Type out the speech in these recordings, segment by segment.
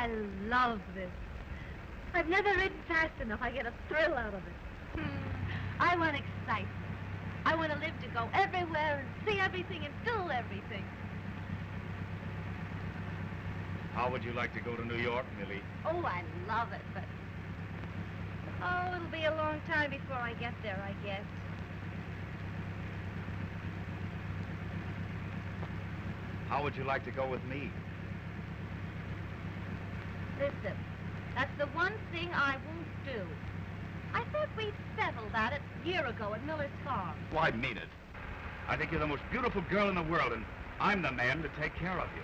I love this. I've never ridden fast enough. I get a thrill out of it. I want excitement. I want to live to go everywhere and see everything and do everything. How would you like to go to New York, Millie? Oh, I love it, but... Oh, it'll be a long time before I get there, I guess. How would you like to go with me? Listen, that's the one thing I won't do. I thought we'd settled that a year ago at Miller's farm. Well, I mean it. I think you're the most beautiful girl in the world, and I'm the man to take care of you.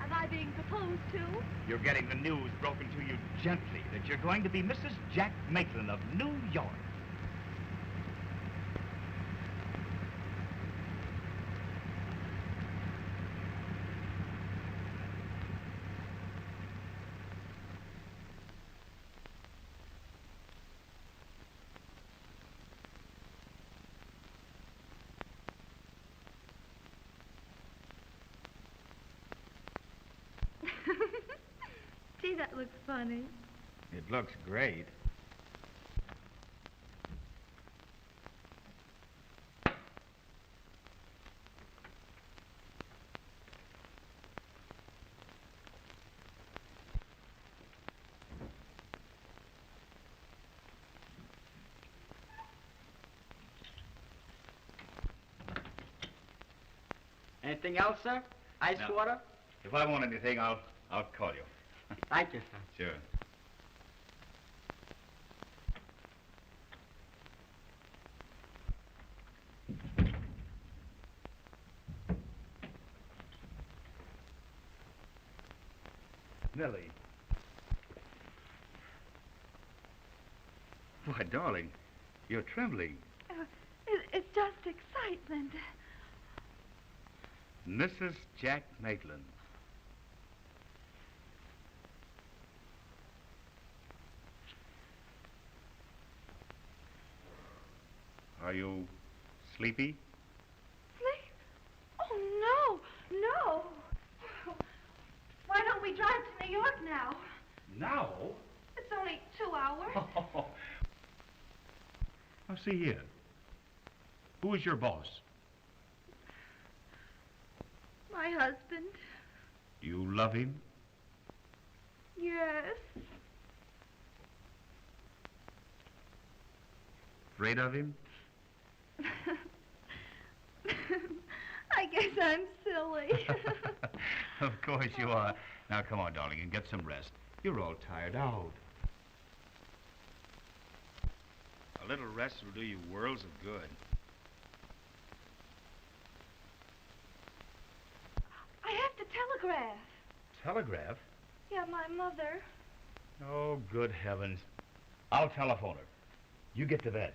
Am I being proposed to? You're getting the news broken to you gently that you're going to be Mrs. Jack Maitland of New York. Gee, that looks funny. It looks great. Anything else, sir? Ice No. water? If I want anything, I'll call you. Thank you, sir. Sure. Millie. Why, darling, you're trembling. It's just excitement. Mrs. Jack Maitland. Are you sleepy? Sleep? Oh, no. Why don't we drive to New York now? Now? It's only 2 hours. Now, see here. Who is your boss? My husband. Do you love him? Yes. Afraid of him? I guess I'm silly. Of course you are. Now, come on, darling, and get some rest. You're all tired out. A little rest will do you worlds of good. I have to telegraph. Telegraph? Yeah, my mother. Oh, good heavens. I'll telephone her. You get to bed.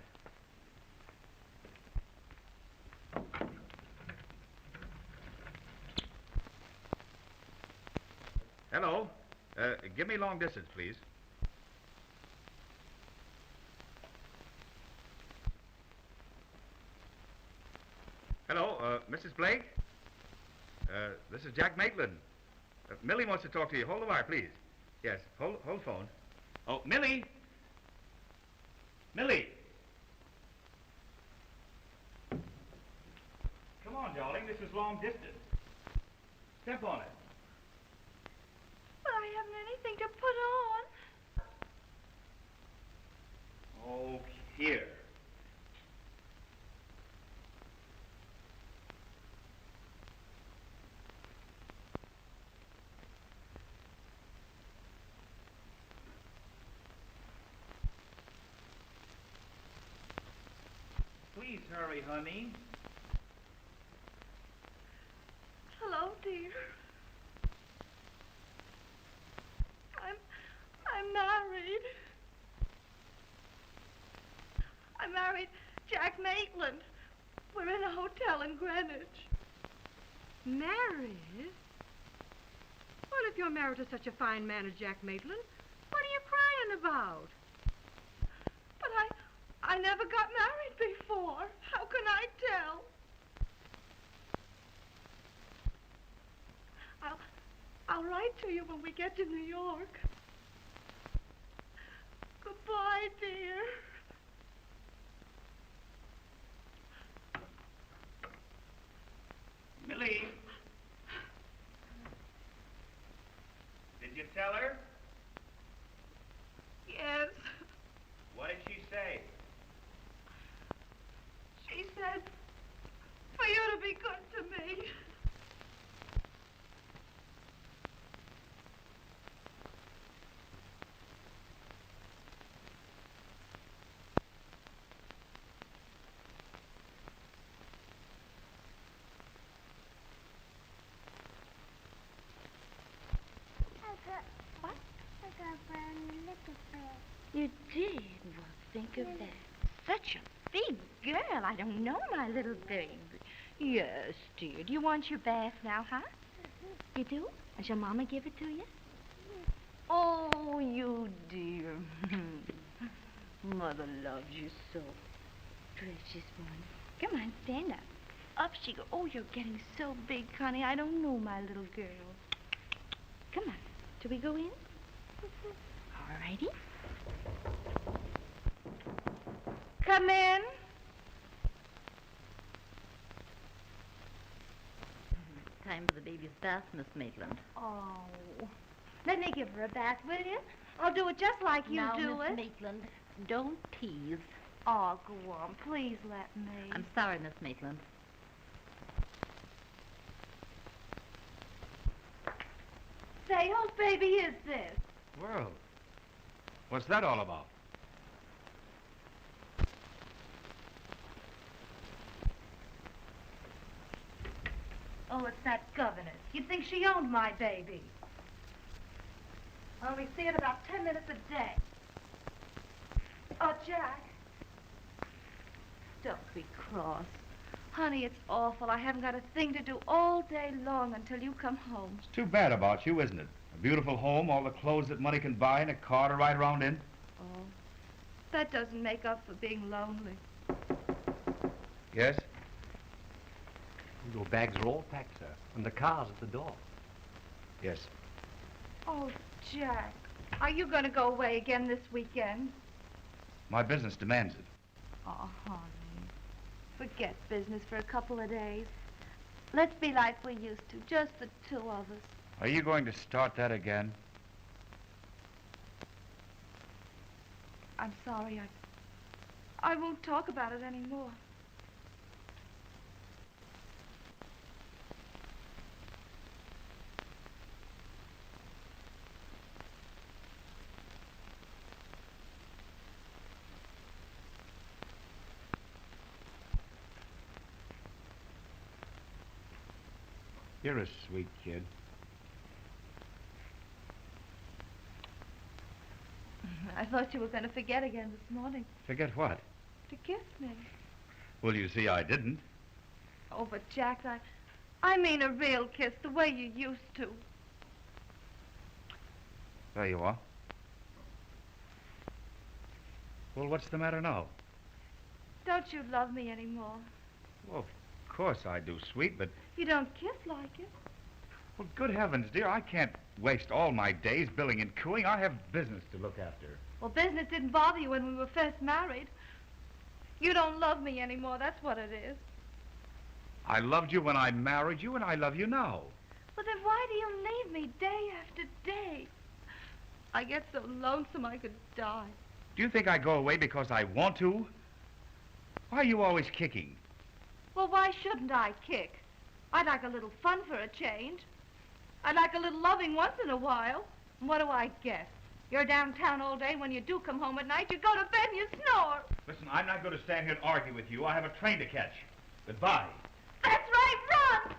Hello. Give me long distance, please. Hello, Mrs. Blake? This is Jack Maitland. Millie wants to talk to you. Hold the wire, please. Yes, hold phone. Oh, Millie! Millie! Come on, darling. This is long distance. Step on it. But I haven't anything to put on. Oh, here. Please hurry, honey. Hello, dear. I'm married. I married Jack Maitland. We're in a hotel in Greenwich. Married? Well, if you're married to such a fine man as Jack Maitland, what are you crying about? But I never got married before. How can I tell? I'll I'll write to you when we get to New York. Goodbye, dear. Millie. Did you tell her? Yes. What did she say? She said for you to be good to me. What? I got a little friend. You did? Well, think of that. Such a big girl. I don't know, my little baby. Yes, dear. Do you want your bath now, huh? You do? And shall Mama give it to you? Oh, you dear. Mother loves you so. Precious one. Come on, stand up. Up she goes. Oh, you're getting so big, Connie. I don't know, my little girl. Come on. Shall we go in? All righty. Come in. Time for the baby's bath, Miss Maitland. Oh. Let me give her a bath, will you? I'll do it just like you now, do Miss it. Maitland, don't tease. Oh, go on. Please let me. I'm sorry, Miss Maitland. Say, whose baby is this? Well, what's that all about? Oh, it's that governess. You'd think she owned my baby. I only see it about 10 minutes a day. Oh, Jack. Don't be cross. Honey, it's awful. I haven't got a thing to do all day long until you come home. It's too bad about you, isn't it? A beautiful home, all the clothes that money can buy, and a car to ride around in. Oh, that doesn't make up for being lonely. Yes? Your bags are all packed, sir, and the car's at the door. Yes. Oh, Jack, are you going to go away again this weekend? My business demands it. Oh, honey, forget business for a couple of days. Let's be like we used to, just the two of us. Are you going to start that again? I'm sorry, I won't talk about it anymore. You're a sweet kid. I thought you were going to forget again this morning. Forget what? To kiss me. Well, you see, I didn't. Oh, but Jack, I mean a real kiss, the way you used to. There you are. Well, what's the matter now? Don't you love me anymore? Well, of course I do, sweet, but... You don't kiss like it. Well, good heavens, dear, I can't waste all my days billing and cooing. I have business to look after. Well, business didn't bother you when we were first married. You don't love me anymore, that's what it is. I loved you when I married you, and I love you now. Well, then why do you leave me day after day? I get so lonesome I could die. Do you think I go away because I want to? Why are you always kicking? Well, why shouldn't I kick? I'd like a little fun for a change. I'd like a little loving once in a while. And what do I get? You're downtown all day. When you do come home at night, you go to bed and you snore. Listen, I'm not going to stand here and argue with you. I have a train to catch. Goodbye. That's right, run!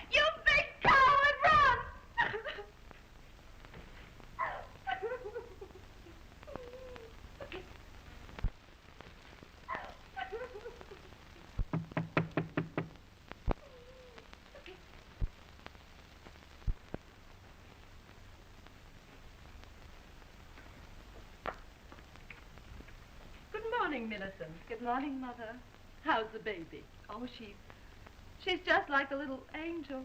You big coward, run! Good morning, Millicent. Good morning, Mother. How's the baby? Oh, she's just like a little angel.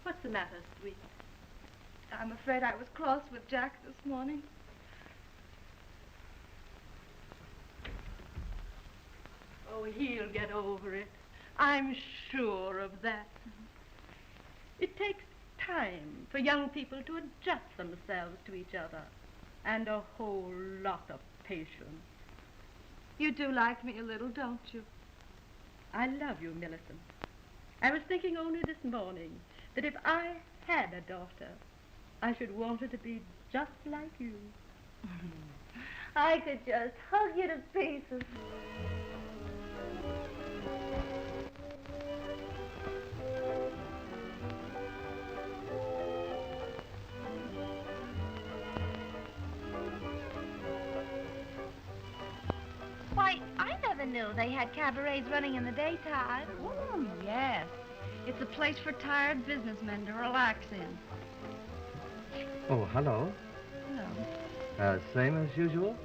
What's the matter, sweet? I'm afraid I was cross with Jack this morning. Oh, he'll get over it. I'm sure of that. It takes time for young people to adjust themselves to each other, and a whole lot of patience. You do like me a little, don't you? I love you, Millicent. I was thinking only this morning that if I had a daughter, I should want her to be just like you. I could just hug you to pieces. Why, I never knew they had cabarets running in the daytime. Oh, yes. It's a place for tired businessmen to relax in. Oh, hello. Hello. Same as usual?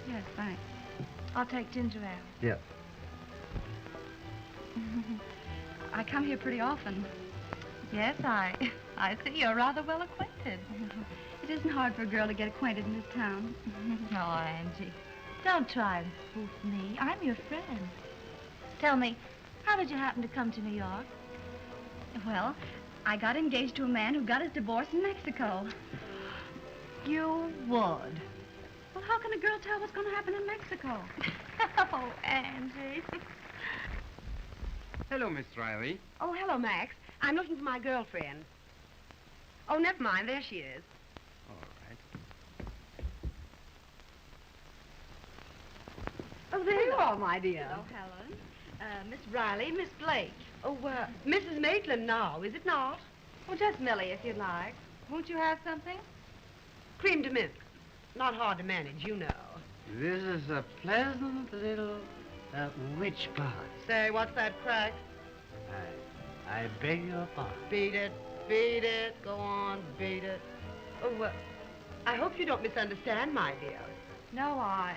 Yes, thanks. I'll take ginger ale. Yes. I come here pretty often. Yes, I see you're rather well acquainted. It isn't hard for a girl to get acquainted in this town. Oh, Angie, don't try to spoof me. I'm your friend. Tell me, how did you happen to come to New York? Well, I got engaged to a man who got his divorce in Mexico. You would? Well, how can a girl tell what's going to happen in Mexico? Oh, Angie. Hello, Miss Riley. Oh, hello, Max. I'm looking for my girlfriend. Oh, never mind. There she is. All right. Oh, there you are, my dear. Hello, Helen. Miss Riley, Miss Blake. Oh, Mrs. Maitland now, is it not? Well, just Millie, if you'd like. Won't you have something? Cream de mint. Not hard to manage, you know. This is a pleasant little witch pot. Say, what's that crack? I beg your pardon. Beat it. Beat it. Go on, beat it. Oh, I hope you don't misunderstand, my dear. No, I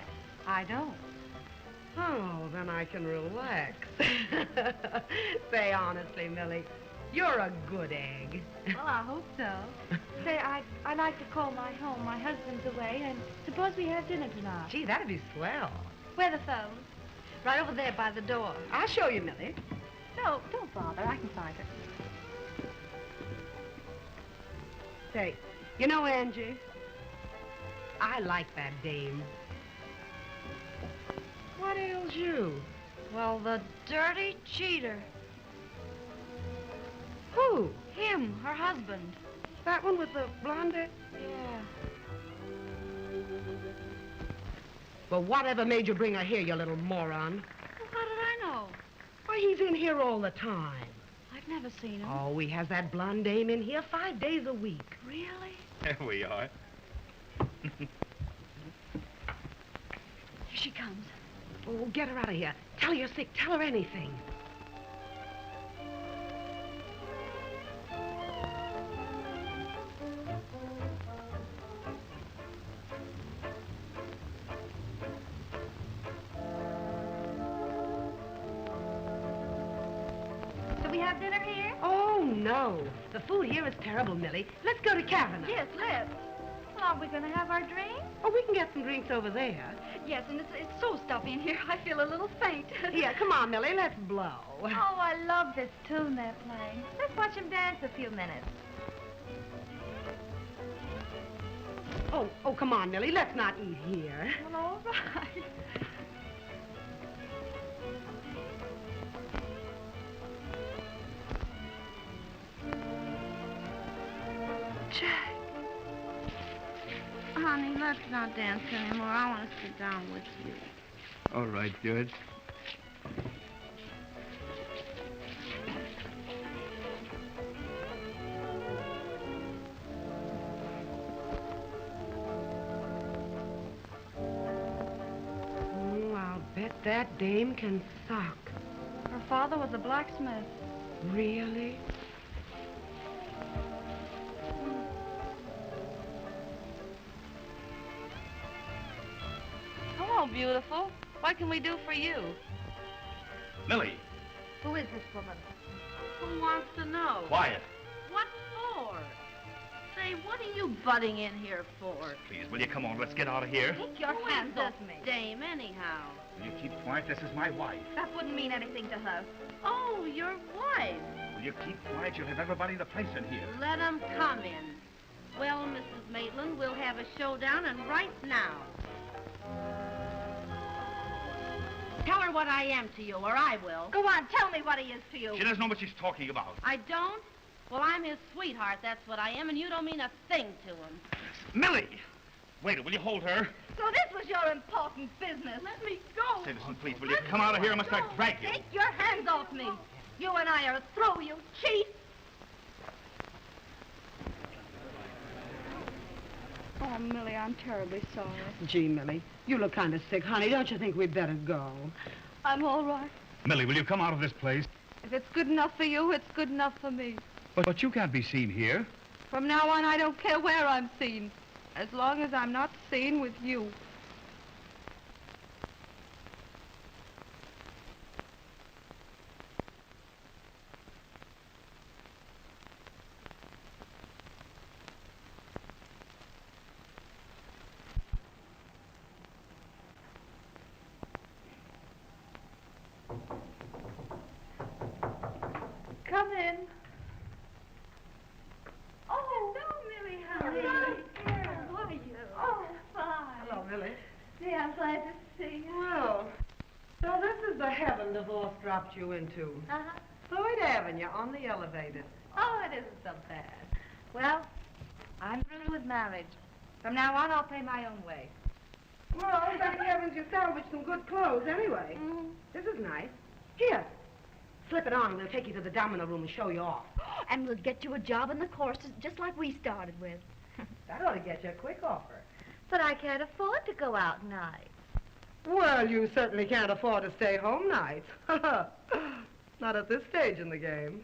don't. Oh, then I can relax. Say honestly, Millie, you're a good egg. Well, I hope so. Say, I'd like to call my home. My husband's away, and suppose we have dinner tonight. Gee, that'd be swell. Where the phone? Right over there by the door. I'll show you, Millie. No, don't bother. I can find her. Say, you know, Angie, I like that dame. What ails you? Well, the dirty cheater. Who? Him, her husband. That one with the blonde hair? Yeah. Well, whatever made you bring her here, you little moron? Well, how did I know? Why, he's in here all the time. I've never seen him. Oh, he has that blonde dame in here 5 days a week. Really? There we are. Here she comes. Oh, get her out of here. Tell her you're sick. Tell her anything. Do we have dinner here? Oh, no. The food here is terrible, Millie. Let's go to Kavanagh. Yes, let's. Well, aren't we going to have our drinks? Oh, we can get some drinks over there. Yes, and it's so stuffy in here, I feel a little faint. Yeah, come on, Millie. Let's blow. Oh, I love this tune they're playing. Let's watch them dance a few minutes. Oh, come on, Millie. Let's not eat here. Well, all right. Jack. Honey, let's not dance anymore. I want to sit down with you. All right, George. Oh, I'll bet that dame can sock. Her father was a blacksmith. Really? Hello, beautiful. What can we do for you? Millie, Who is this woman? Who wants to know? quiet. What for? Say, what are you butting in here for? Please, will you come on? Let's get out of here. Take your Who hands is off this me. dame, anyhow? Will you keep quiet? This is my wife. That wouldn't mean anything to her. Oh, your wife. Will you keep quiet? You'll have everybody in the place in here. Let 'em come in. Well, Mrs. Maitland, we'll have a showdown, and right now. Tell her what I am to you, or I will. Go on, tell me what he is to you. She doesn't know what she's talking about. I don't? Well, I'm his sweetheart, that's what I am, and you don't mean a thing to him. Millie! Wait, will you hold her? So this was your important business. Let me go. Citizen, please, will you come out of here? I must I drag you. Take your hands off me. You and I are through, you cheat. Oh, Millie, I'm terribly sorry. Gee, Millie, you look kind of sick, honey. Don't you think we'd better go? I'm all right. Millie, will you come out of this place? If it's good enough for you, it's good enough for me. But you can't be seen here. From now on, I don't care where I'm seen, as long as I'm not seen with you. Come in. Oh, hello, Millie. How are you? How are you? Oh, fine. Hello, Millie. Gee, I'm glad to see you. Well, so this is the heaven divorce dropped you into. Uh-huh. Floyd Avenue on the elevator. Oh, it isn't so bad. Well, I'm through with marriage. From now on, I'll pay my own way. Well, thank heavens you salvaged some good clothes anyway. This is nice. Here, slip it on and we'll take you to the domino room and show you off. And we'll get you a job in the courses just like we started with. That ought to get you a quick offer. But I can't afford to go out nights. Well, you certainly can't afford to stay home nights. Not at this stage in the game.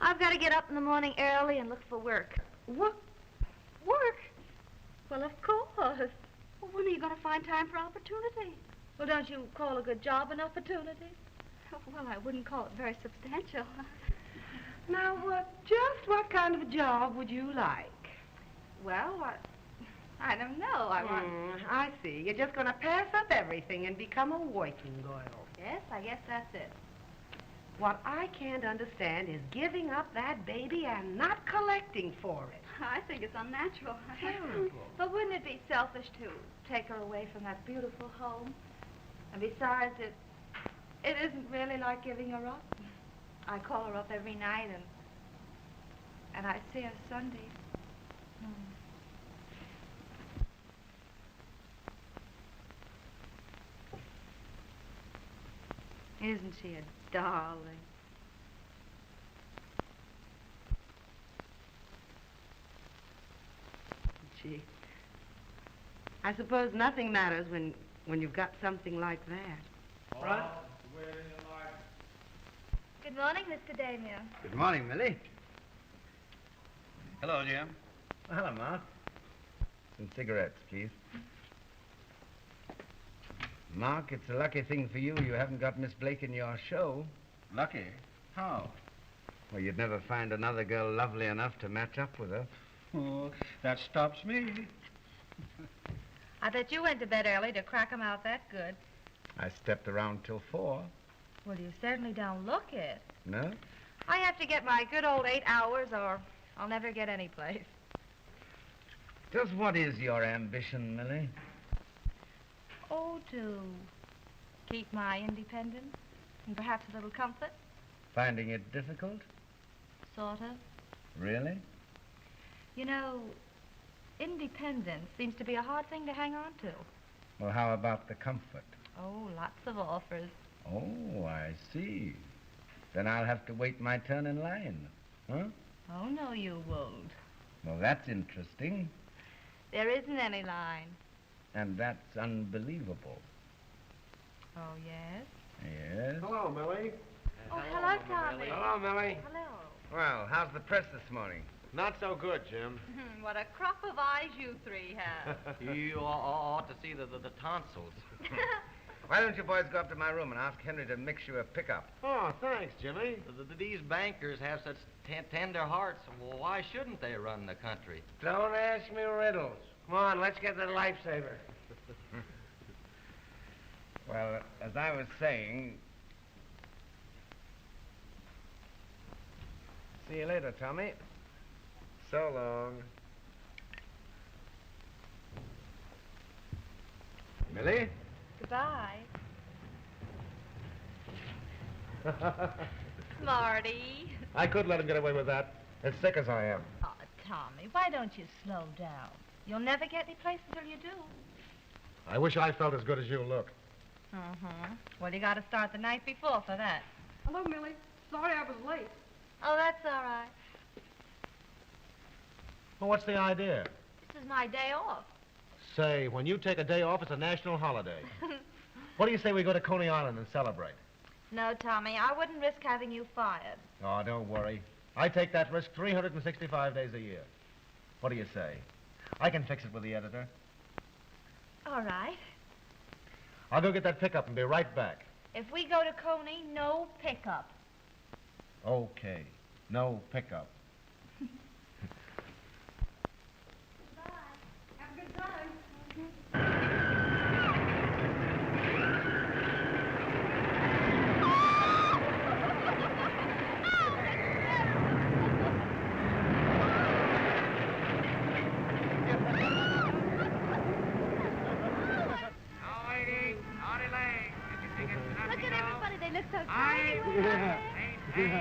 I've got to get up in the morning early and look for work. What? Work? Well, of course. Well, when are you going to find time for opportunity? Well, don't you call a good job an opportunity? Well, I wouldn't call it very substantial. Now, just what kind of a job would you like? Well, I don't know. I see. You're just going to pass up everything and become a working girl. Yes, I guess that's it. What I can't understand is giving up that baby and not collecting for it. I think it's unnatural. Terrible. But wouldn't it be selfish to take her away from that beautiful home? And besides, it isn't really like giving her up. I call her up every night, and I see her Sundays. Isn't she a darling? Gee, I suppose nothing matters when you've got something like that. Right. Good morning, Mr. Damien. Good morning, Millie. Hello, Jim. Well, hello, Mark. Some cigarettes, please. Mark, it's a lucky thing for you haven't got Miss Blake in your show. Lucky? How? Well, you'd never find another girl lovely enough to match up with her. Oh, that stops me. I bet you went to bed early to crack 'em out that good. I stepped around till 4. Well, you certainly don't look it. No? I have to get my good old 8 hours or I'll never get any place. Just what is your ambition, Millie? Oh, to keep my independence and perhaps a little comfort, Finding it difficult? sort of. Really? You know, independence seems to be a hard thing to hang on to. Well, how about the comfort? Oh, lots of offers. Oh, I see. Then I'll have to wait my turn in line. Huh? Oh, no, you won't. Well, that's interesting. There isn't any line. And that's unbelievable. Oh, yes? Yes? Hello, Millie. Oh, hello, Tommy. Hello, Millie. Hello. Well, how's the press this morning? Not so good, Jim. What a crop of eyes you three have. You ought to see the tonsils. Why don't you boys go up to my room and ask Henry to mix you a pickup? Oh, thanks, Jimmy. These bankers have such tender hearts. Well, why shouldn't they run the country? Don't ask me riddles. Come on, let's get the lifesaver. Well, as I was saying... See you later, Tommy. So long. Millie? Goodbye. Smarty. I could let him get away with that, as sick as I am. Oh, Tommy, why don't you slow down? You'll never get any place until you do. I wish I felt as good as you look. Well, you got to start the night before for that. Hello, Millie. Sorry I was late. Oh, that's all right. Well, what's the idea? This is my day off. Say, when you take a day off, it's a national holiday. What do you say we go to Coney Island and celebrate? No, Tommy, I wouldn't risk having you fired. Oh, don't worry. I take that risk 365 days a year. What do you say? I can fix it with the editor. All right. I'll go get that pickup and be right back. If we go to Coney, no pickup. Okay. No pickup. Have a good time. Look at everybody, they look so Yeah.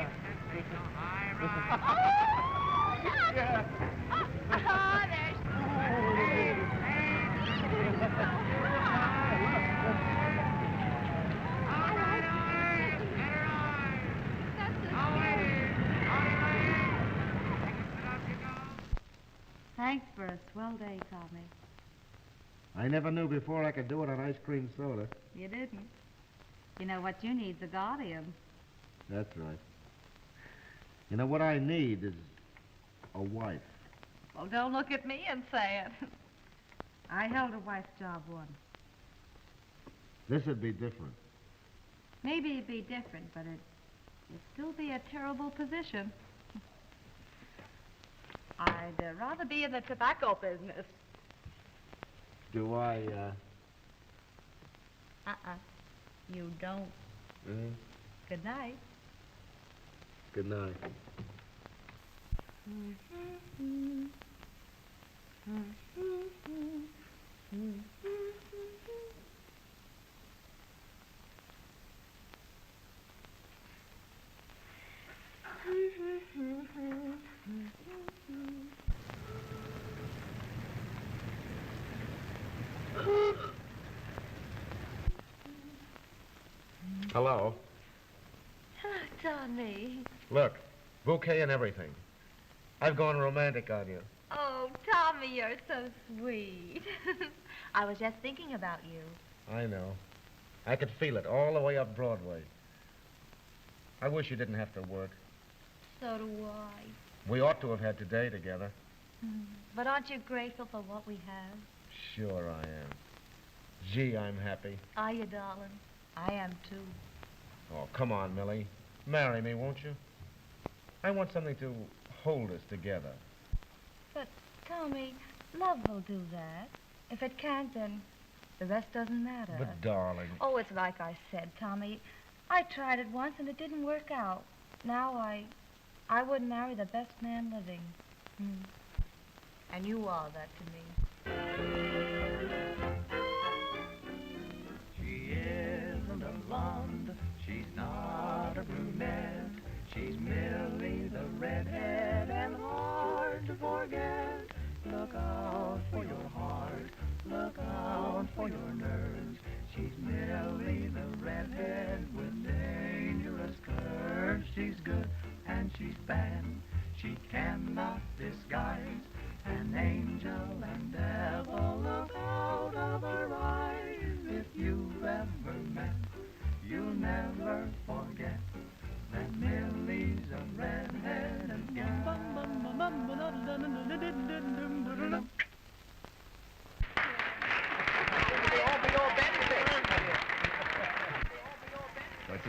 Thanks for a swell day, Tommy. I never knew before I could do it on ice cream soda. You didn't. You know what you need's a guardian. That's right. You know, what I need is a wife. Well, don't look at me and say it. I held a wife's job once. This would be different. Maybe it'd be different, but it'd still be a terrible position. I'd rather be in the tobacco business. Do I, You don't. Good night. Good night. Hello. Hello, Tommy. Look, bouquet and everything. I've gone romantic on you. Oh, Tommy, you're so sweet. I was just thinking about you. I know. I could feel it all the way up Broadway. I wish you didn't have to work. So do I. We ought to have had today together. But aren't you grateful for what we have? Sure I am. Gee, I'm happy. Are you, darling? I am, too. Oh, come on, Millie. Marry me, won't you? I want something to hold us together. But, Tommy, love will do that. If it can't, then the rest doesn't matter. But, darling... Oh, it's like I said, Tommy. I tried it once, and it didn't work out. Now I wouldn't marry the best man living. And you are that to me. She isn't a blonde, she's not a brunette. She's Millie the redhead and hard to forget. Look out for your heart, look out for your nerves. She's Millie the redhead with dangerous curves. She's good and she's bad, she cannot disguise. An angel and devil, look out of her eyes. If you've ever met, you'll never forget that Millie's a redheaded gal.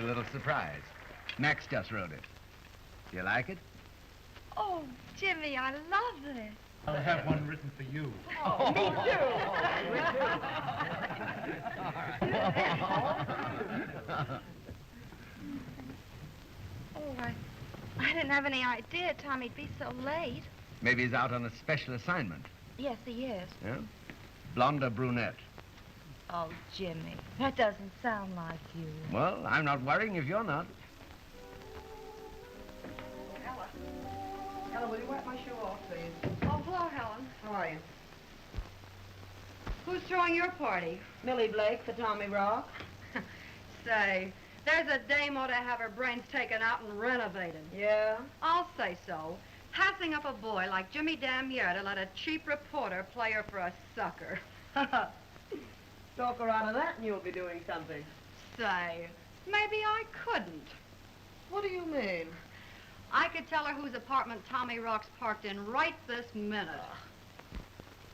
a little surprise. Max just wrote it. Do you like it? Oh, Jimmy, I love this. I'll have one written for you. Oh, me too. Oh, I didn't have any idea Tommy'd be so late. Maybe he's out on a special assignment. Yes, he is. Yeah? Blonde or brunette? Oh, Jimmy, that doesn't sound like you. Well, I'm not worrying if you're not. Ella, will you wipe my shoe off, please? Oh, hello, Helen. How are you? Who's throwing your party? Millie Blake for Tommy Rock. Say, there's a dame ought to have her brains taken out and renovated. Yeah? I'll say so. Passing up a boy like Jimmy Damier to let a cheap reporter play her for a sucker. Talk her out of that and you'll be doing something. Say, maybe I couldn't. What do you mean? I could tell her whose apartment Tommy Rock's parked in right this minute.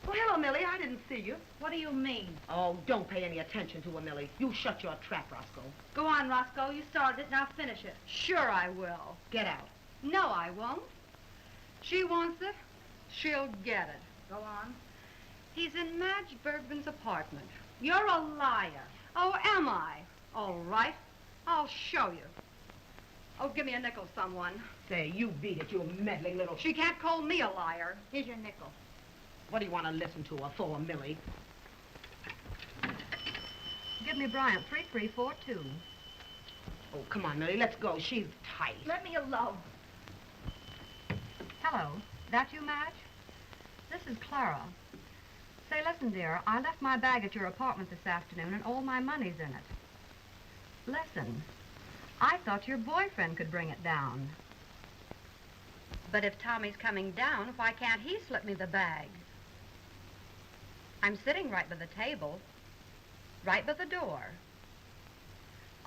Well, hello, Millie. I didn't see you. What do you mean? Oh, don't pay any attention to her, Millie. You shut your trap, Roscoe. Go on, Roscoe. You started it. Now finish it. Sure I will. Get out. No, I won't. She wants it. She'll get it. Go on. He's in Madge Bergman's apartment. You're a liar. Oh, am I? All right. I'll show you. Oh, give me a nickel, someone. Say, you beat it, you meddling little... She can't call me a liar. Here's your nickel. What do you want to listen to her for, Millie? Give me Bryant, 3342. Oh, come on, Millie, let's go. She's tight. Let me alone. Hello. That you, Madge? This is Clara. Say, listen, dear, I left my bag at your apartment this afternoon and all my money's in it. Listen, I thought your boyfriend could bring it down. But if Tommy's coming down, why can't he slip me the bag? I'm sitting right by the table, right by the door.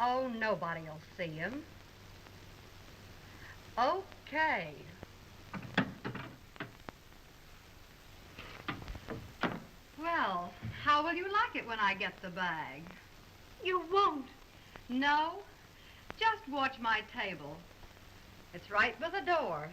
Oh, nobody'll see him. Okay. Well, how will you like it when I get the bag? You won't. No? Just watch my table. It's right by the door.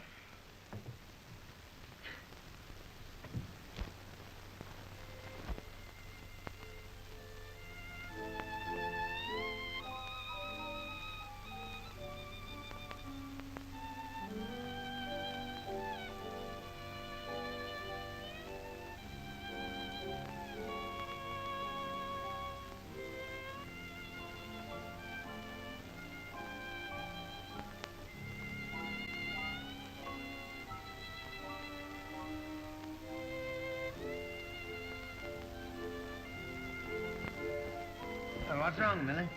Oh, what's wrong, Millie?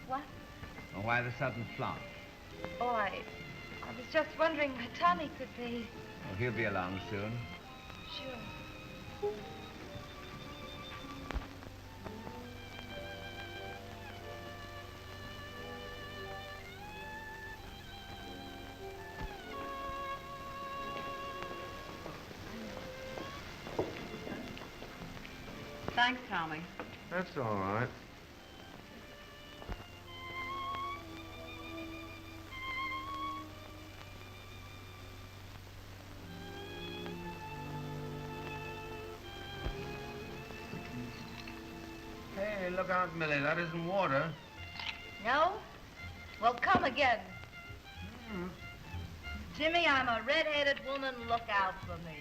What? Or why the sudden flop? Oh, I was just wondering where Tommy could be. Oh, he'll be along soon. Sure. Thanks, Tommy. That's all right. Hey, look out, Millie. That isn't water. No? Well, come again. Jimmy, I'm a red-headed woman. Look out for me.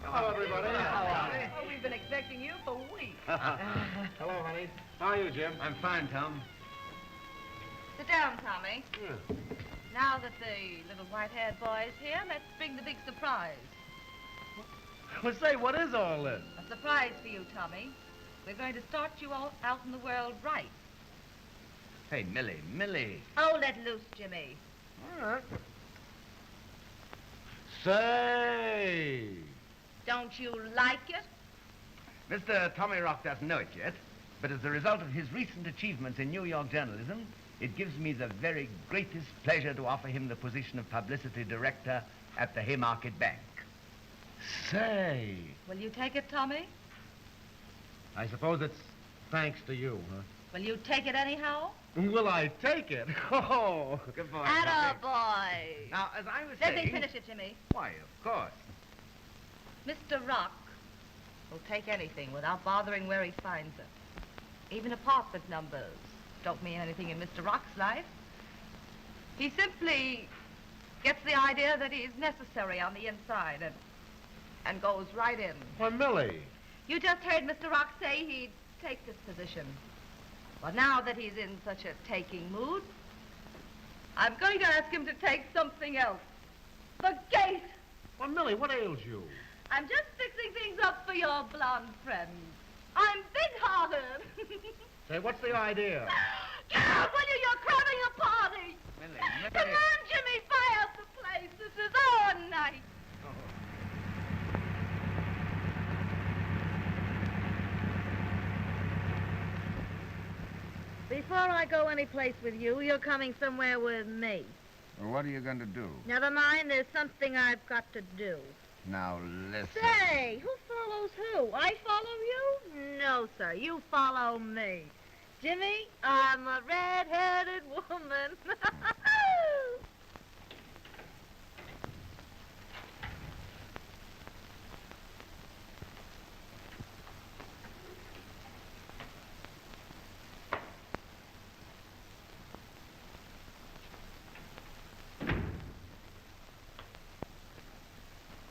Hello, everybody. Oh, we've been expecting you for weeks. Hello, honey. How are you, Jim? I'm fine, Tom. Sit down, Tommy. Yeah. Now that the little white-haired boy is here, let's bring the big surprise. Well, say, what is all this? A surprise for you, Tommy. We're going to start you all out in the world right. Hey, Millie. Oh, let loose, Jimmy. All right. Say. Don't you like it? Mr. Tommy Rock doesn't know it yet, but as a result of his recent achievements in New York journalism, it gives me the very greatest pleasure to offer him the position of publicity director at the Haymarket Bank. Say. Will you take it, Tommy? I suppose it's thanks to you, huh? Will you take it anyhow? Will I take it? Oh, Good boy. Attaboy. Now, as I was Let saying... me finish it, Jimmy. Why, of course. Mr. Rock will take anything without bothering where he finds it. Even apartment numbers don't mean anything in Mr. Rock's life. He simply gets the idea that he's necessary on the inside and goes right in. Why, Millie. You just heard Mr. Rock say he'd take this position. Well, now that he's in such a taking mood, I'm going to ask him to take something else. The gate! Why, Millie, what ails you? I'm just fixing things up for your blonde friend. I'm big-hearted. Say, what's the idea? Get out, will you? You're cramming a party. Millie. Come on, Jimmy, fire out the place. This is our night. Before I go anyplace with you, you're coming somewhere with me. Well, what are you going to do? Never mind, there's something I've got to do. Now, listen. Say, who follows who? I follow you? No, sir, you follow me. Jimmy, I'm a red-headed woman.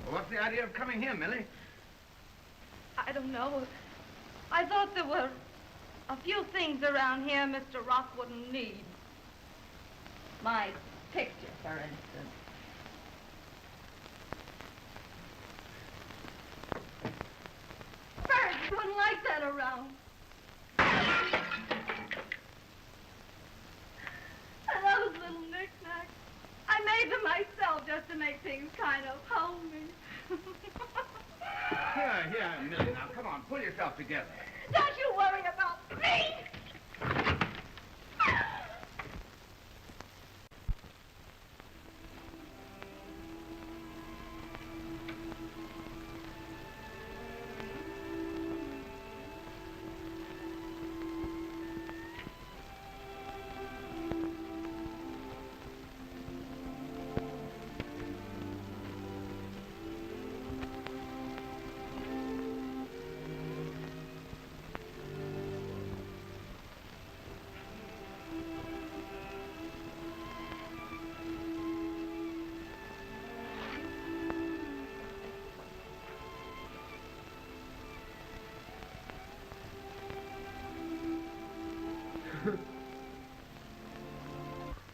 Well, what's the idea of coming here, Millie? I don't know. I thought there were a few things around here Mr. Rock wouldn't need. My picture, for instance. Birds wouldn't like that around. And those little knickknacks. I made them myself just to make things kind of homey. Here, Millie, now, come on, pull yourself together. Don't you worry about me!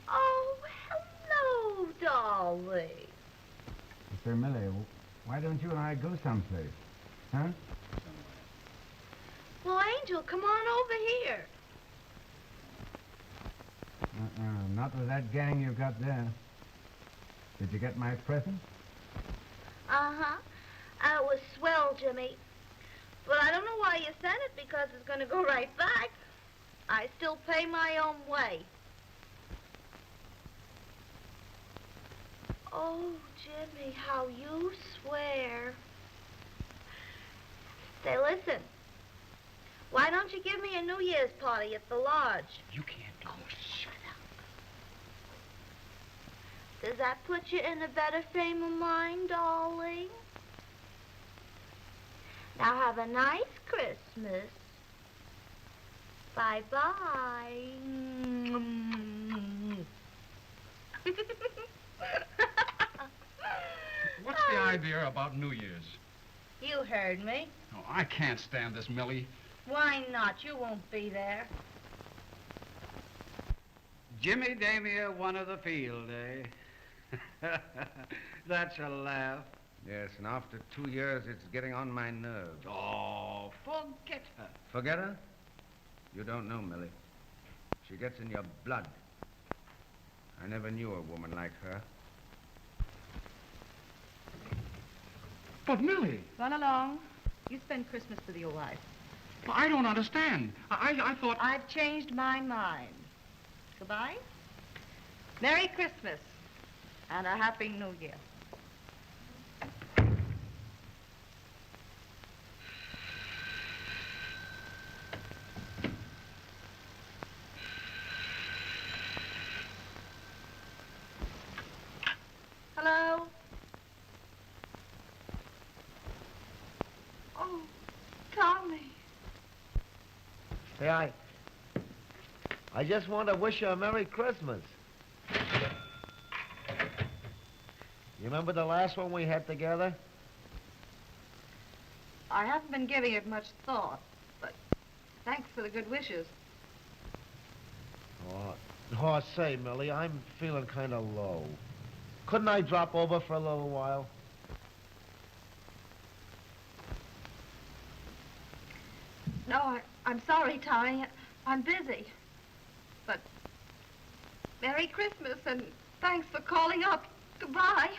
Oh, hello, darling. Sir Millie, why don't you and I go someplace? Huh? Well, Angel, come on over here. Not with that gang you've got there. Did you get my present? Uh-huh. It was swell, Jimmy. But I don't know why you sent it, because it's going to go right back. I still pay my own way. Oh, Jimmy, how you swear. Say, listen. Why don't you give me a New Year's party at the lodge? You can't go. Shut up. Does that put you in a better frame of mind, darling? Now have a nice Christmas. Bye-bye. What's the idea about New Year's? You heard me. Oh, I can't stand this, Millie. Why not? You won't be there. Jimmy Damia won of the field, eh? That's a laugh. Yes, and after 2 years, it's getting on my nerves. Oh, forget her. Forget her? You don't know, Millie. She gets in your blood. I never knew a woman like her. But, Millie, Run along. You spend Christmas with your wife. I don't understand. I thought... I've changed my mind. Goodbye. Merry Christmas and a Happy New Year. Hey, I just want to wish you a Merry Christmas. You remember the last one we had together? I haven't been giving it much thought, but thanks for the good wishes. Oh, say, Millie, I'm feeling kind of low. Couldn't I drop over for a little while? No, I'm sorry, Tommy. I'm busy. But Merry Christmas, and thanks for calling up. Goodbye.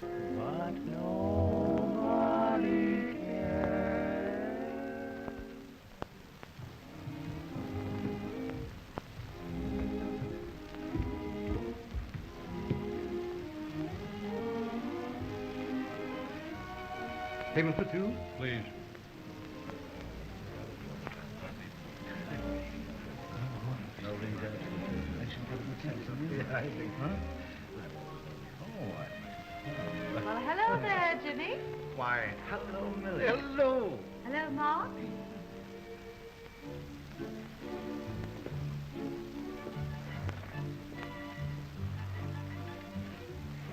But nobody cares. Payment for two? Please. No rings out. I should give him a tip. Yeah, I think. Huh? Well, hello there, Jimmy. Why, hello, Millie. Hello. Hello, Mark.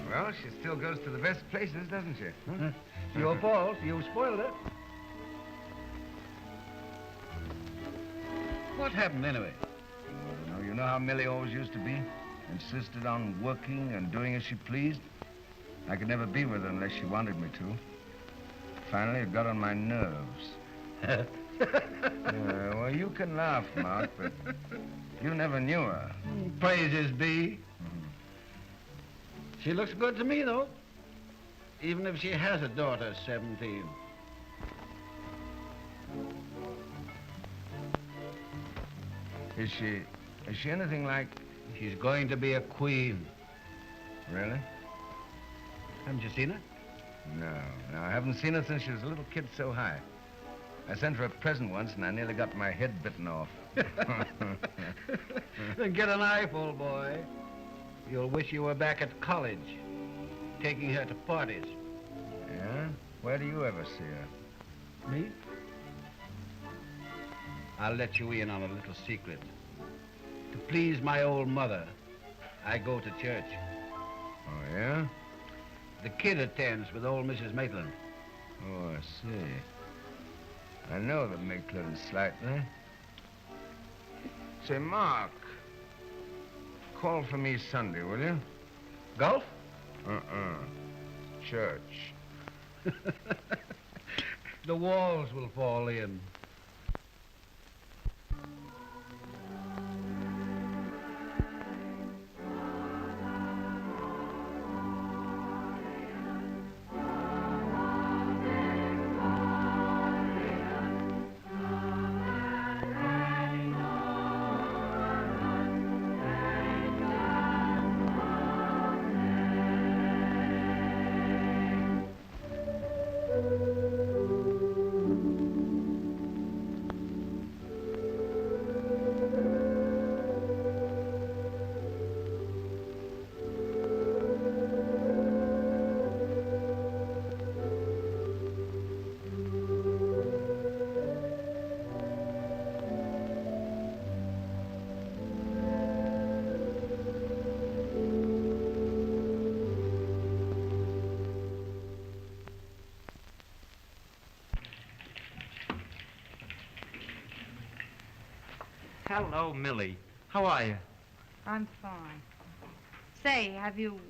Well, she still goes to the best places, doesn't she? Huh? Your fault. You spoiled it. What happened, anyway? You know how Millie always used to be? Insisted on working and doing as she pleased. I could never be with her unless she wanted me to. Finally, it got on my nerves. Well, you can laugh, Mark, but you never knew her. Praises be. She looks good to me, though. Even if she has a daughter, 17. Is she anything like... She's going to be a queen. Really? Haven't you seen her? No, I haven't seen her since she was a little kid so high. I sent her a present once, and I nearly got my head bitten off. Then get an eyeful, boy. You'll wish you were back at college, taking her to parties. Yeah? Where do you ever see her? Me? I'll let you in on a little secret. To please my old mother, I go to church. Oh, yeah? The kid attends with old Mrs. Maitland. Oh, I see. I know the Maitland slightly. Say, Mark, call for me Sunday, will you? Golf? Church. The walls will fall in. Hello, Millie. How are you? I'm fine. Say, have you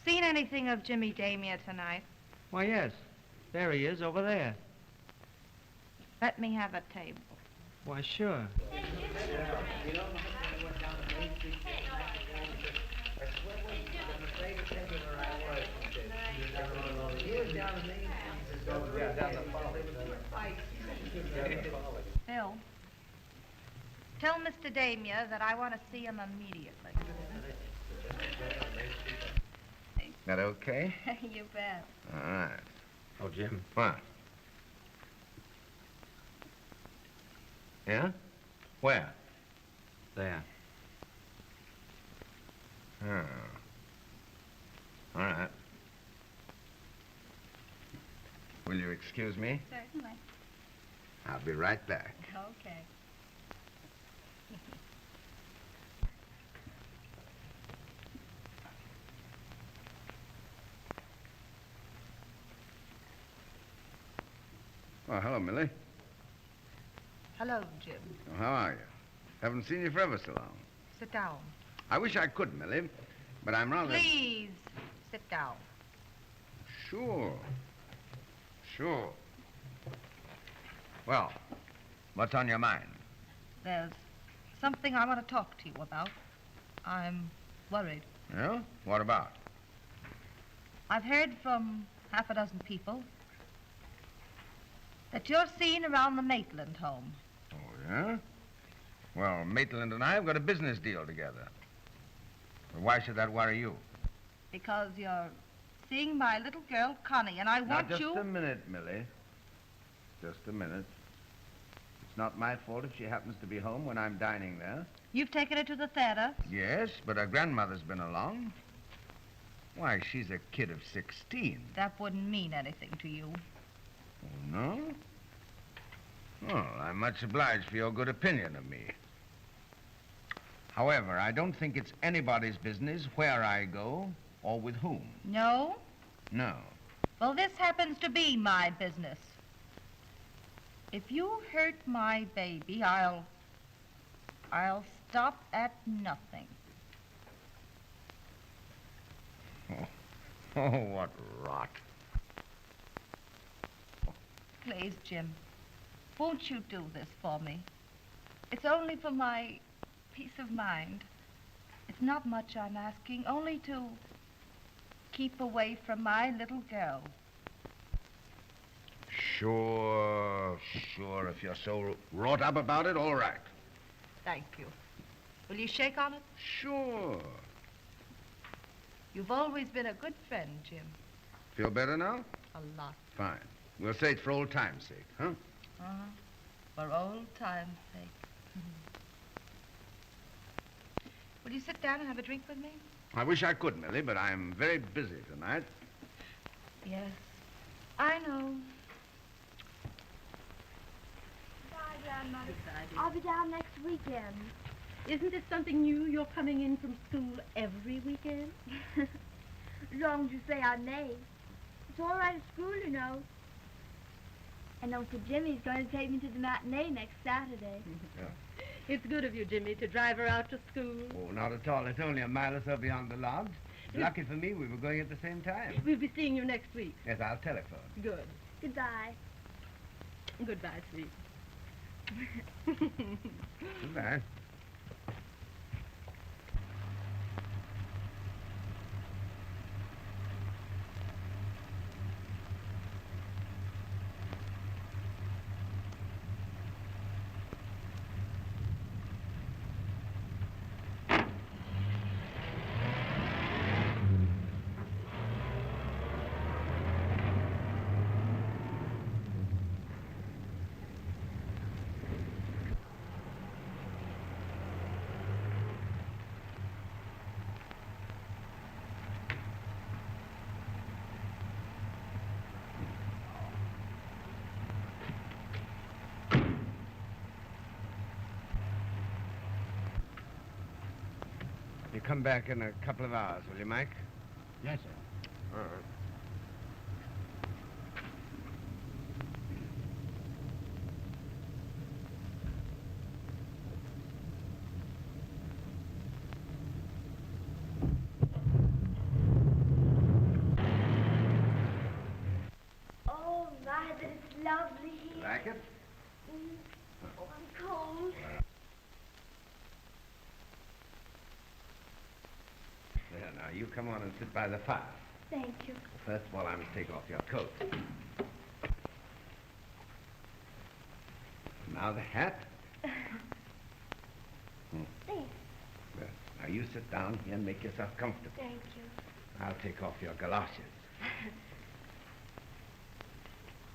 seen anything of Jimmy Damia tonight? Why, yes. There he is, over there. Let me have a table. Why, sure. Phil, tell Mr. Damia that I want to see him immediately. That okay? You bet. All right. Oh, Jim. What? Yeah? Where? There. Oh. All right. Will you excuse me? Certainly. I'll be right back. Okay. Oh, hello, Millie. Hello, Jim. Oh, how are you? Haven't seen you for ever so long. Sit down. I wish I could, Millie, but I'm rather... Please, sit down. Sure. Sure. Well, what's on your mind? There's something I want to talk to you about. I'm worried. Yeah? What about? I've heard from half a dozen people that you're seen around the Maitland home. Oh, yeah? Well, Maitland and I have got a business deal together. But why should that worry you? Because you're seeing my little girl, Connie, and I want Now, you... just a minute, Millie. Just a minute. It's not my fault if she happens to be home when I'm dining there. You've taken her to the theater? Yes, but her grandmother's been along. Why, she's a kid of 16. That wouldn't mean anything to you. Oh, no? Well, I'm much obliged for your good opinion of me. However, I don't think it's anybody's business where I go or with whom. No? No. Well, this happens to be my business. If you hurt my baby, I'll stop at nothing. Oh, what rot. Please, Jim, won't you do this for me? It's only for my peace of mind. It's not much I'm asking, only to keep away from my little girl. Sure. If you're so wrought up about it, all right. Thank you. Will you shake on it? Sure. You've always been a good friend, Jim. Feel better now? A lot. Fine. We'll say it for old time's sake, huh? Uh-huh. For old time's sake. Will you sit down and have a drink with me? I wish I could, Millie, but I'm very busy tonight. Yes, I know. Bye, Grandmother. I'll be down next weekend. Isn't it something new you're coming in from school every weekend? As long as you say I may. It's all right at school, you know. And Uncle Jimmy's going to take me to the matinee next Saturday. Yeah. It's good of you, Jimmy, to drive her out to school. Oh, not at all. It's only a mile or so beyond the lodge. Lucky for me, we were going at the same time. We'll be seeing you next week. Yes, I'll telephone. Good. Goodbye. Goodbye, sweet. Goodbye. You come back in a couple of hours, will you, Mike? Yes, sir. All right. Oh, my, but it's lovely here. Like it? Oh, I'm cold. There, now, you come on and sit by the fire. Thank you. First of all, I must take off your coat. Now the hat. Thanks. Good. Now you sit down here and make yourself comfortable. Thank you. I'll take off your galoshes.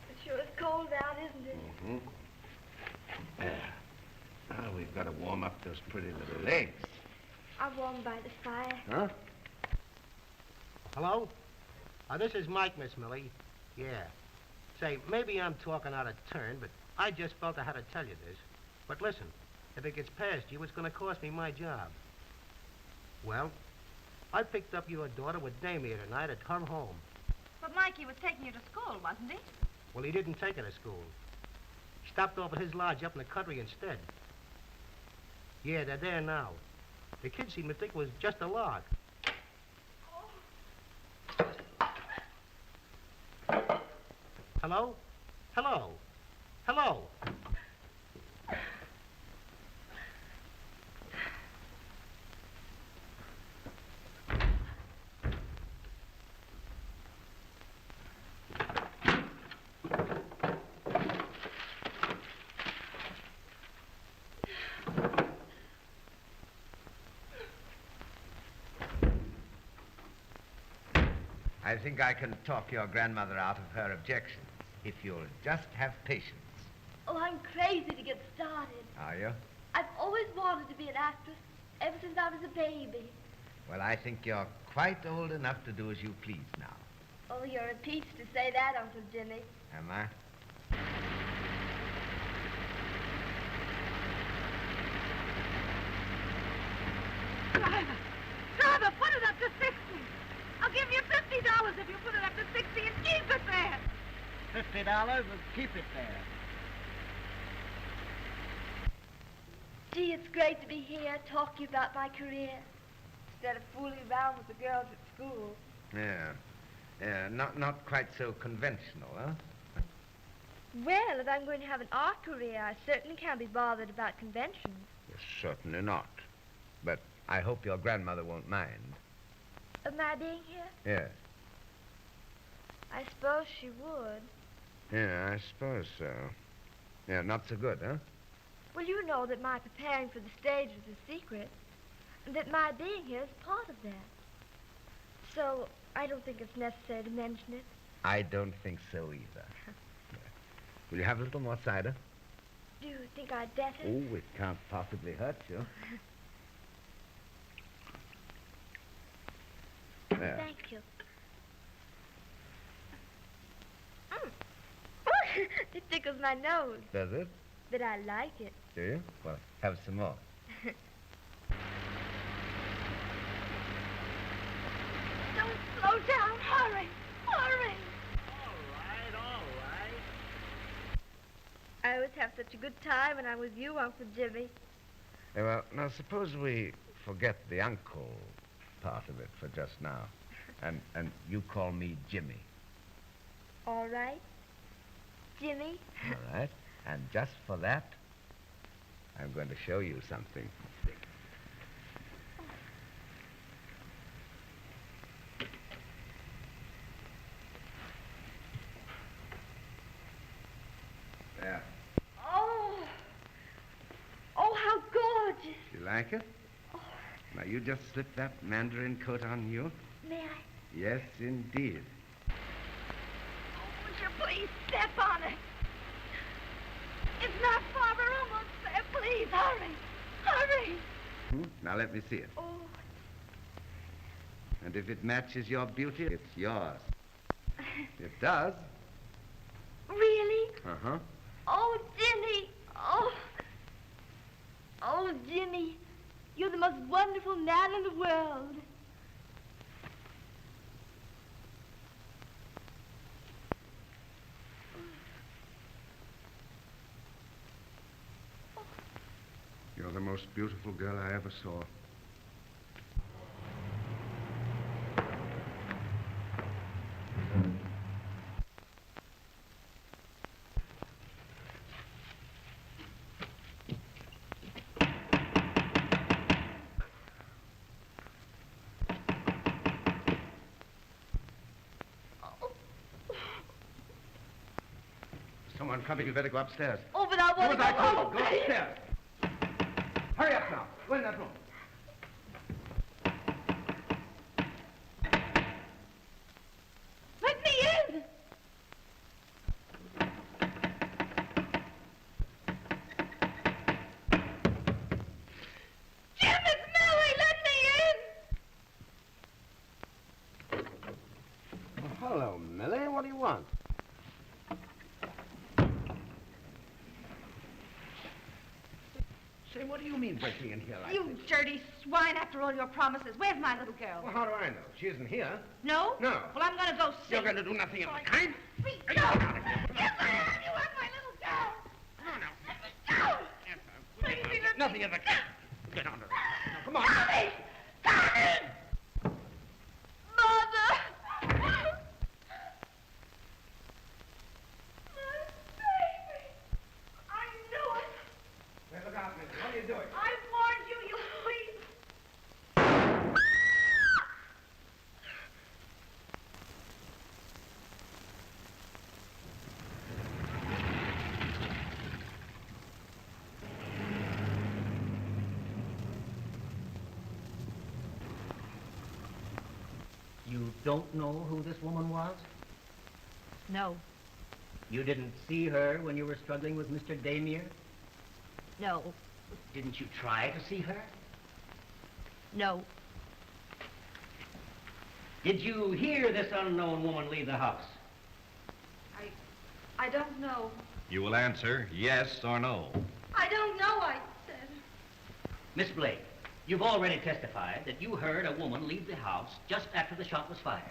It sure is cold out, isn't it? There. got to warm up those pretty little legs. I'll warm by the fire. Huh? Hello? This is Mike, Miss Millie. Yeah. Say, maybe I'm talking out of turn, but I just felt I had to tell you this. But listen, if it gets past you, it's going to cost me my job. Well, I picked up your daughter with Damien tonight at her home. But Mikey was taking you to school, wasn't he? Well, he didn't take her to school. Stopped off at his lodge up in the country instead. Yeah, they're there now. The kids seem to think it was just a lark. Hello? Hello? Hello? I think I can talk your grandmother out of her objections, if you'll just have patience. Oh, I'm crazy to get started. Are you? I've always wanted to be an actress, ever since I was a baby. Well, I think you're quite old enough to do as you please now. Oh, you're a peach to say that, Uncle Jimmy. Am I? Driver, put it up to 60. I'll give you $50 if you put it up to 60 and keep it there. $50 will keep it there. Gee, it's great to be here talking about my career instead of fooling around with the girls at school. Yeah. Yeah, not quite so conventional, huh? Well, if I'm going to have an art career, I certainly can't be bothered about conventions. Yes, certainly not. But I hope your grandmother won't mind. Of my being here? Yes. I suppose she would. Yeah, I suppose so. Yeah, not so good, huh? Well, you know that my preparing for the stage was a secret, and that my being here is part of that. So, I don't think it's necessary to mention it. I don't think so either. Will you have a little more cider? Do you think I'd better? Oh, it can't possibly hurt you. There. Thank you. It tickles my nose. Does it? But I like it. Do you? Well, have some more. Don't slow down. Hurry. Hurry. All right. I always have such a good time when I'm with you, Uncle Jimmy. Yeah, well, now suppose we forget the uncle part of it for just now. And you call me Jimmy. All right. Jimmy. All right. And just for that, I'm going to show you something. There. Oh, how gorgeous. You like it? Now, you just slip that mandarin coat on you. May I? Yes, indeed. Would you please step on it? It's not far. We're almost there. Please, hurry. Hurry. Now, let me see it. Oh. And if it matches your beauty, it's yours. It does. Really? Uh-huh. Oh, Jimmy. Oh, Jimmy. You're the most wonderful man in the world. You're the most beautiful girl I ever saw. Someone coming. You better go upstairs. Oh, but I want to go home. Go upstairs. Hurry up now. Go in that room. Let me in. Millie, what do you mean breaking in here like You this? dirty swine, after all your promises. Where's my little girl? Well, how do I know? She isn't here. No? No. Well, I'm going to go see. You're going to do nothing of the kind? Let me go! Yes, I am! You have my little girl! No, no. Let me go! Please, let me... Nothing of the kind. Get on to it. Now, come on. Connie! Connie! Mother! Look out, Millie. What are you doing? I warned you, you please. You don't know who this woman was? No. You didn't see her when you were struggling with Mr. Damier? No. Didn't you try to see her? No. Did you hear this unknown woman leave the house? I don't know. You will answer yes or no. I don't know, I said. Miss Blake, you've already testified that you heard a woman leave the house just after the shot was fired.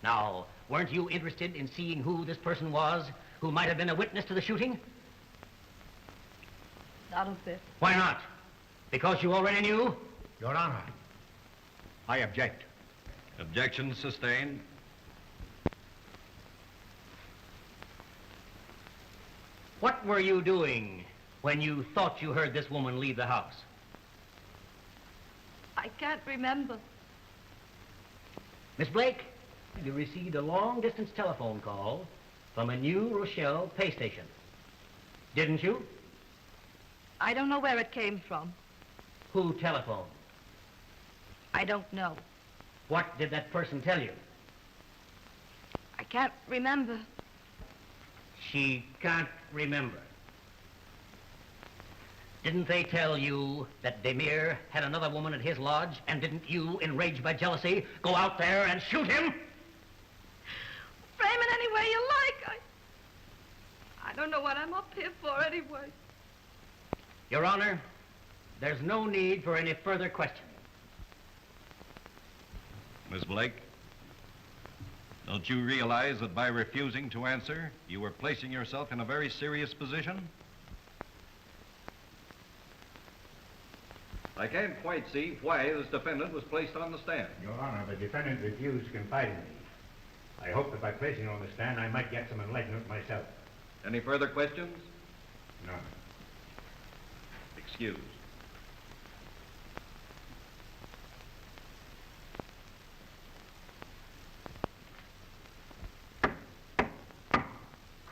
Now, weren't you interested in seeing who this person was who might have been a witness to the shooting? Not a bit. Why not? Because you already knew? Your Honor, I object. Objection sustained. What were you doing when you thought you heard this woman leave the house? I can't remember. Miss Blake, you received a long-distance telephone call from a New Rochelle pay station. Didn't you? I don't know where it came from. Who telephoned? I don't know. What did that person tell you? I can't remember. She can't remember. Didn't they tell you that Damier had another woman at his lodge, and didn't you, enraged by jealousy, go out there and shoot him? Frame it any way you like. I don't know what I'm up here for anyway. Your Honor, there's no need for any further questioning. Miss Blake, don't you realize that by refusing to answer, you were placing yourself in a very serious position? I can't quite see why this defendant was placed on the stand. Your Honor, the defendant refused to confide in me. I hope that by placing him on the stand, I might get some enlightenment myself. Any further questions? No. Excuse.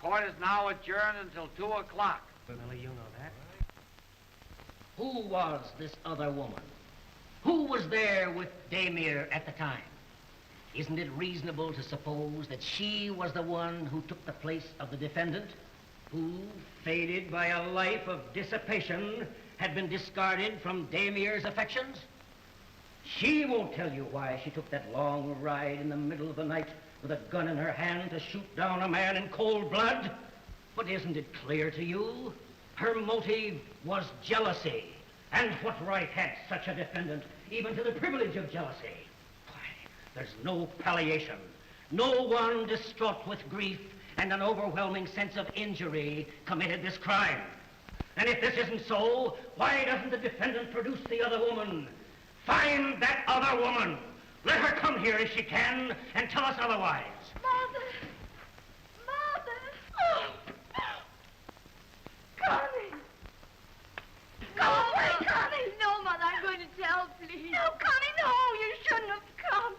Court is now adjourned until 2 o'clock. Millie, you know that. Who was this other woman? Who was there with Damier at the time? Isn't it reasonable to suppose that she was the one who took the place of the defendant, who, fated by a life of dissipation, had been discarded from Damier's affections? She won't tell you why she took that long ride in the middle of the night with a gun in her hand to shoot down a man in cold blood. But isn't it clear to you? Her motive was jealousy. And what right had such a defendant even to the privilege of jealousy? Why, there's no palliation. No one distraught with grief and an overwhelming sense of injury committed this crime. And if this isn't so, why doesn't the defendant produce the other woman? Find that other woman. Let her come here if she can and tell us otherwise. Mother! Mother! Oh! Connie! Go away, Connie! No, Mother, I'm going to tell, please. No, Connie, no! You shouldn't have come.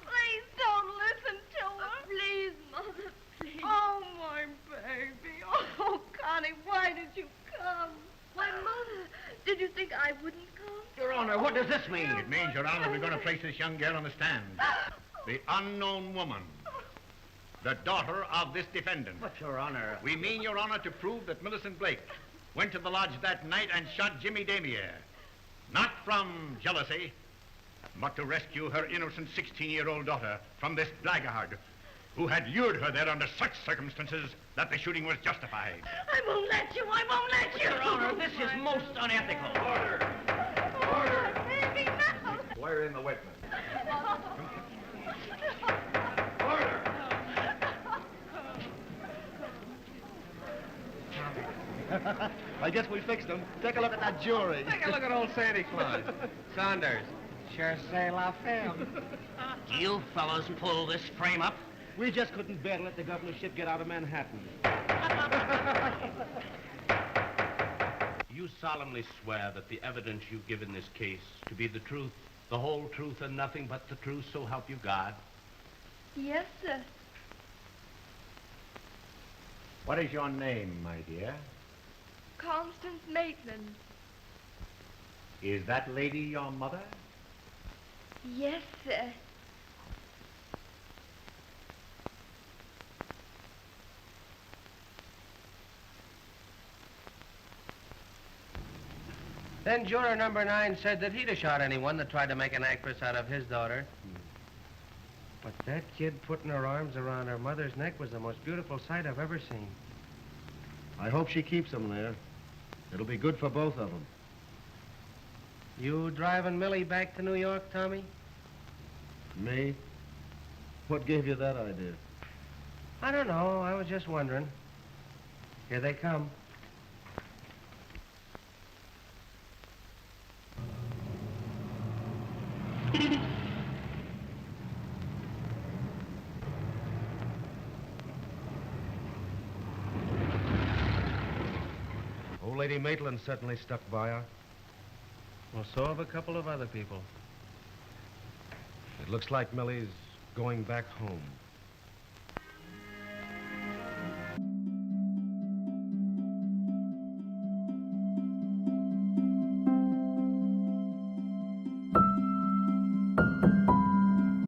Please don't listen to her. Please, Mother, please. Oh, my baby. Oh, Connie, why did you come? Why, Mother, did you think I wouldn't come? Your Honor, what does this mean? It means, Your Honor, we're going to place this young girl on the stand. The unknown woman. The daughter of this defendant. But, Your Honor... We mean, Your Honor, to prove that Millicent Blake went to the lodge that night and shot Jimmy Damier. Not from jealousy, but to rescue her innocent 16-year-old daughter from this blackguard who had lured her there under such circumstances that the shooting was justified. I won't let you. I won't let you. Your Honor, this is most unethical. Order! Order! Baby, no! Swear in the witness. I guess we fixed them. Take a look at that jury. Take a look at old Santa Claus. Saunders, sure say la femme. Do you fellows pull this frame up? We just couldn't bear to let the governorship get out of Manhattan. You solemnly swear that the evidence you give in this case to be the truth, the whole truth, and nothing but the truth, so help you God? Yes, sir. What is your name, my dear? Constance Maitland. Is that lady your mother? Yes, sir. Then juror number 9 said that he'd have shot anyone that tried to make an actress out of his daughter. But that kid putting her arms around her mother's neck was the most beautiful sight I've ever seen. I hope she keeps them there. It'll be good for both of them. You driving Millie back to New York, Tommy? Me? What gave you that idea? I don't know. I was just wondering. Here they come. Old Lady Maitland certainly stuck by her. Well, so have a couple of other people. It looks like Millie's going back home.